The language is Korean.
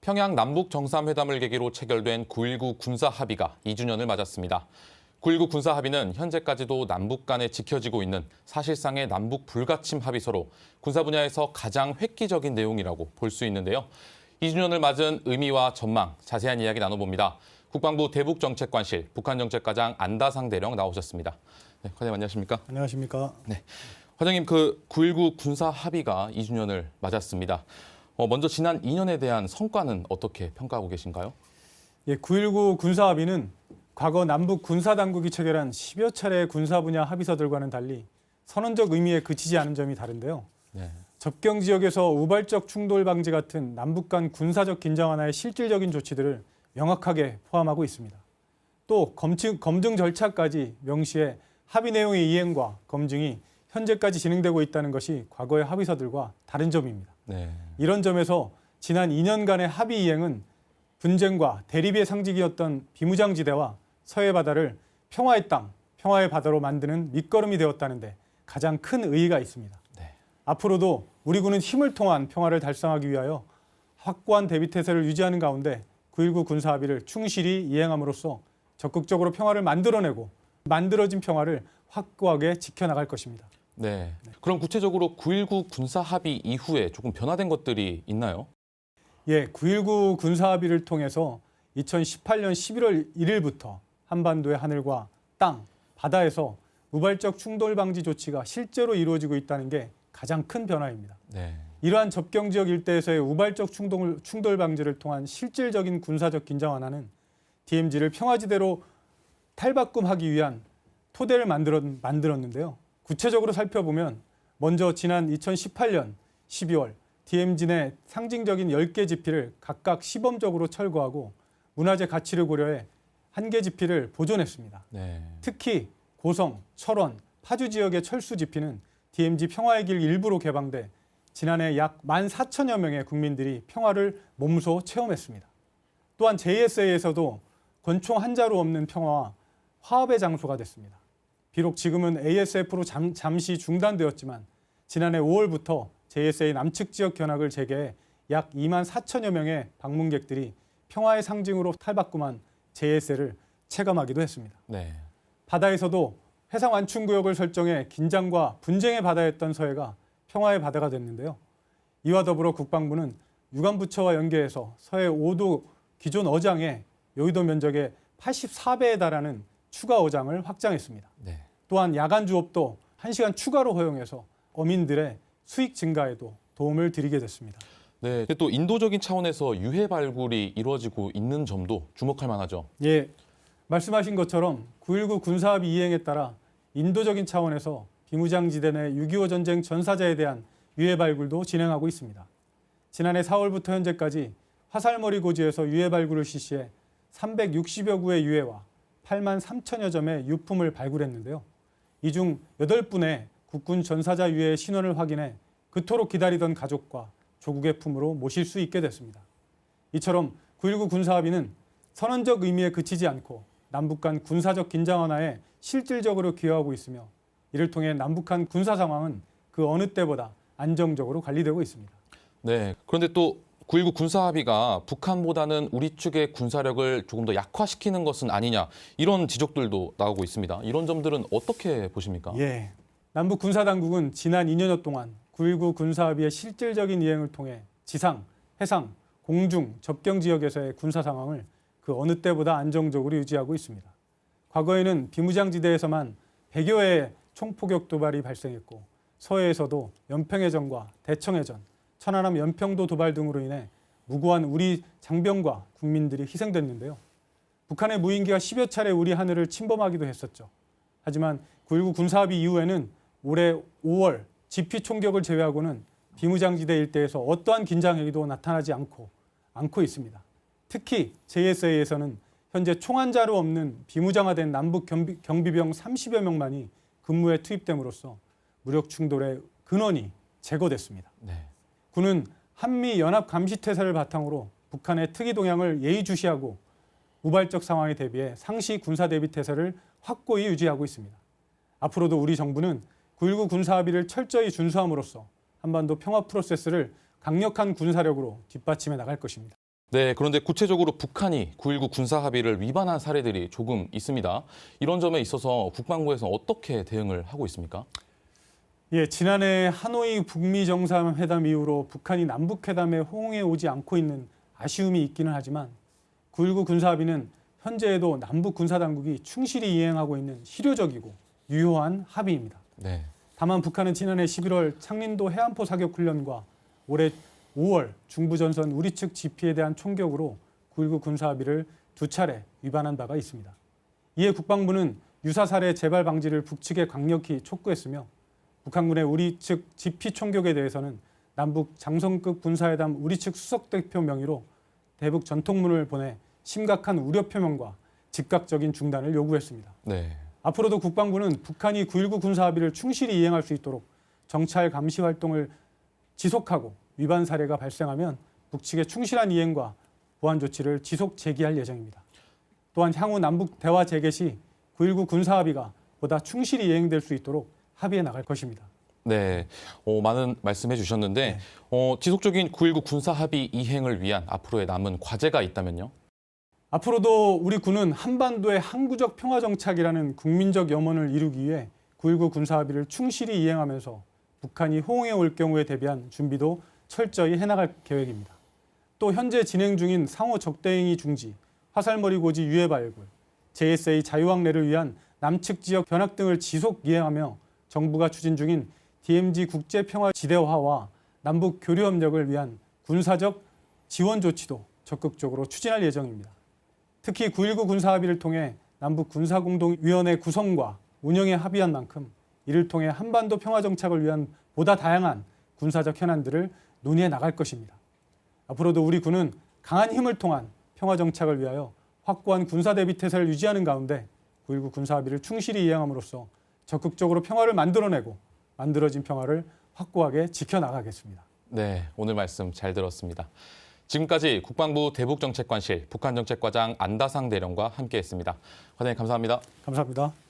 평양 남북 정상회담을 계기로 체결된 9.19 군사 합의가 2주년을 맞았습니다. 9.19 군사 합의는 현재까지도 남북 간에 지켜지고 있는 사실상의 남북 불가침 합의서로 군사 분야에서 가장 획기적인 내용이라고 볼 수 있는데요. 2주년을 맞은 의미와 전망, 자세한 이야기 나눠봅니다. 국방부 대북정책관실 북한정책과장 안다상 대령 나오셨습니다. 네, 과장님 안녕하십니까? 안녕하십니까? 네, 과장님 9.19 군사 합의가 2주년을 맞았습니다. 먼저 지난 2년에 대한 성과는 어떻게 평가하고 계신가요? 9.19 군사 합의는 과거 남북 군사 당국이 체결한 10여 차례의 군사 분야 합의서들과는 달리 선언적 의미에 그치지 않은 점이 다른데요. 네. 접경 지역에서 우발적 충돌 방지 같은 남북 간 군사적 긴장 완화의 실질적인 조치들을 명확하게 포함하고 있습니다. 또 검증 절차까지 명시해 합의 내용의 이행과 검증이 현재까지 진행되고 있다는 것이 과거의 합의서들과 다른 점입니다. 네. 이런 점에서 지난 2년간의 합의 이행은 분쟁과 대립의 상징이었던 비무장지대와 서해 바다를 평화의 땅, 평화의 바다로 만드는 밑거름이 되었다는데 가장 큰 의의가 있습니다. 네. 앞으로도 우리 군은 힘을 통한 평화를 달성하기 위하여 확고한 대비태세를 유지하는 가운데 9.19 군사 합의를 충실히 이행함으로써 적극적으로 평화를 만들어내고 만들어진 평화를 확고하게 지켜나갈 것입니다. 네. 그럼 구체적으로 9.19 군사 합의 이후에 조금 변화된 것들이 있나요? 9.19 군사 합의를 통해서 2018년 11월 1일부터 한반도의 하늘과 땅, 바다에서 우발적 충돌 방지 조치가 실제로 이루어지고 있다는 게 가장 큰 변화입니다. 네. 이러한 접경 지역 일대에서의 우발적 충돌 방지를 통한 실질적인 군사적 긴장 완화는 DMZ를 평화지대로 탈바꿈하기 위한 토대를 만들었는데요. 구체적으로 살펴보면 먼저 지난 2018년 12월 DMZ 내 상징적인 10개 지피를 각각 시범적으로 철거하고 문화재 가치를 고려해 1개 지피를 보존했습니다. 네. 특히 고성, 철원, 파주 지역의 철수 지피는 DMZ 평화의 길 일부로 개방돼 지난해 약 14,000여 명의 국민들이 평화를 몸소 체험했습니다. 또한 JSA에서도 권총 한 자루 없는 평화와 화합의 장소가 됐습니다. 비록 지금은 ASF로 잠시 중단되었지만 지난해 5월부터 JSA 남측 지역 견학을 재개해 약 24,000여 명의 방문객들이 평화의 상징으로 탈바꿈한 JSA를 체감하기도 했습니다. 네. 바다에서도 해상 완충구역을 설정해 긴장과 분쟁의 바다였던 서해가 평화의 바다가 됐는데요. 이와 더불어 국방부는 유관부처와 연계해서 서해 5도 기존 어장에 여의도 면적의 84배에 달하는 추가 어장을 확장했습니다. 네. 또한 야간 주업도 1시간 추가로 허용해서 어민들의 수익 증가에도 도움을 드리게 됐습니다. 네. 또 인도적인 차원에서 유해 발굴이 이루어지고 있는 점도 주목할 만하죠. 말씀하신 것처럼 9.19 군사합의 이행에 따라 인도적인 차원에서 비무장지대 내 6.25 전쟁 전사자에 대한 유해 발굴도 진행하고 있습니다. 지난해 4월부터 현재까지 화살머리 고지에서 유해 발굴을 실시해 360여 구의 유해와 8만 3천여 점의 유품을 발굴했는데요. 이 중 8분의 국군 전사자 유해의 신원을 확인해 그토록 기다리던 가족과 조국의 품으로 모실 수 있게 됐습니다. 이처럼 9.19 군사합의는 선언적 의미에 그치지 않고 남북 간 군사적 긴장 완화에 실질적으로 기여하고 있으며 이를 통해 남북한 군사 상황은 그 어느 때보다 안정적으로 관리되고 있습니다. 네. 그런데 또 9.19 군사 합의가 북한보다는 우리 측의 군사력을 조금 더 약화시키는 것은 아니냐 이런 지적들도 나오고 있습니다. 이런 점들은 어떻게 보십니까? 남북 군사 당국은 지난 2년여 동안 9.19 군사 합의의 실질적인 이행을 통해 지상, 해상, 공중, 접경 지역에서의 군사 상황을 그 어느 때보다 안정적으로 유지하고 있습니다. 과거에는 비무장지대에서만 100여 회의 총포격 도발이 발생했고 서해에서도 연평해전과 대청해전, 천안함 연평도 도발 등으로 인해 무고한 우리 장병과 국민들이 희생됐는데요. 북한의 무인기가 10여 차례 우리 하늘을 침범하기도 했었죠. 하지만 9.19 군사합의 이후에는 올해 5월 지피 총격을 제외하고는 비무장지대 일대에서 어떠한 긴장 행위도 나타나지 않고 있습니다. 특히 JSA에서는 현재 총 한 자루 없는 비무장화된 남북 경비병 30여 명만이 근무에 투입됨으로써 무력 충돌의 근원이 제거됐습니다. 네. 군은 한미 연합 감시 태세를 바탕으로 북한의 특이 동향을 예의주시하고 우발적 상황에 대비해 상시 군사 대비 태세를 확고히 유지하고 있습니다. 앞으로도 우리 정부는 9.19 군사 합의를 철저히 준수함으로써 한반도 평화 프로세스를 강력한 군사력으로 뒷받침해 나갈 것입니다. 네, 그런데 구체적으로 북한이 9.19 군사 합의를 위반한 사례들이 조금 있습니다. 이런 점에 있어서 국방부에서 어떻게 대응을 하고 있습니까? 예, 지난해 하노이 북미 정상회담 이후로 북한이 남북회담에 호응해 오지 않고 있는 아쉬움이 있기는 하지만 9.19 군사 합의는 현재에도 남북 군사 당국이 충실히 이행하고 있는 실효적이고 유효한 합의입니다. 네. 다만 북한은 지난해 11월 창린도 해안포 사격 훈련과 올해 5월 중부전선 우리 측 지피에 대한 총격으로 9.19 군사 합의를 2차례 위반한 바가 있습니다. 이에 국방부는 유사 사례 재발 방지를 북측에 강력히 촉구했으며 북한군의 우리 측 지피 총격에 대해서는 남북 장성급 군사회담 우리 측 수석 대표 명의로 대북 전통문을 보내 심각한 우려 표명과 즉각적인 중단을 요구했습니다. 네. 앞으로도 국방부는 북한이 9.19 군사 합의를 충실히 이행할 수 있도록 정찰 감시 활동을 지속하고 위반 사례가 발생하면 북측의 충실한 이행과 보완 조치를 지속 제기할 예정입니다. 또한 향후 남북 대화 재개 시 9.19 군사 합의가 보다 충실히 이행될 수 있도록 합의해 나갈 것입니다. 네, 많은 말씀해 주셨는데 지속적인 9.19 군사 합의 이행을 위한 앞으로의 남은 과제가 있다면요? 앞으로도 우리 군은 한반도의 항구적 평화 정착이라는 국민적 염원을 이루기 위해 9.19 군사 합의를 충실히 이행하면서 북한이 호응해 올 경우에 대비한 준비도 철저히 해나갈 계획입니다. 또 현재 진행 중인 상호 적대행위 중지, 화살머리 고지 유해 발굴, JSA 자유왕래를 위한 남측 지역 견학 등을 지속 이행하며 정부가 추진 중인 DMZ 국제평화 지대화와 남북 교류 협력을 위한 군사적 지원 조치도 적극적으로 추진할 예정입니다. 특히 9.19 군사 합의를 통해 남북 군사공동위원회 구성과 운영에 합의한 만큼 이를 통해 한반도 평화 정착을 위한 보다 다양한 군사적 현안들을 논의해 나갈 것입니다. 앞으로도 우리 군은 강한 힘을 통한 평화 정착을 위하여 확고한 군사 대비 태세를 유지하는 가운데 9.19 군사 합의를 충실히 이행함으로써 적극적으로 평화를 만들어내고 만들어진 평화를 확고하게 지켜나가겠습니다. 네, 오늘 말씀 잘 들었습니다. 지금까지 국방부 대북정책관실 북한정책과장 안다상 대령과 함께했습니다. 과장님 감사합니다. 감사합니다.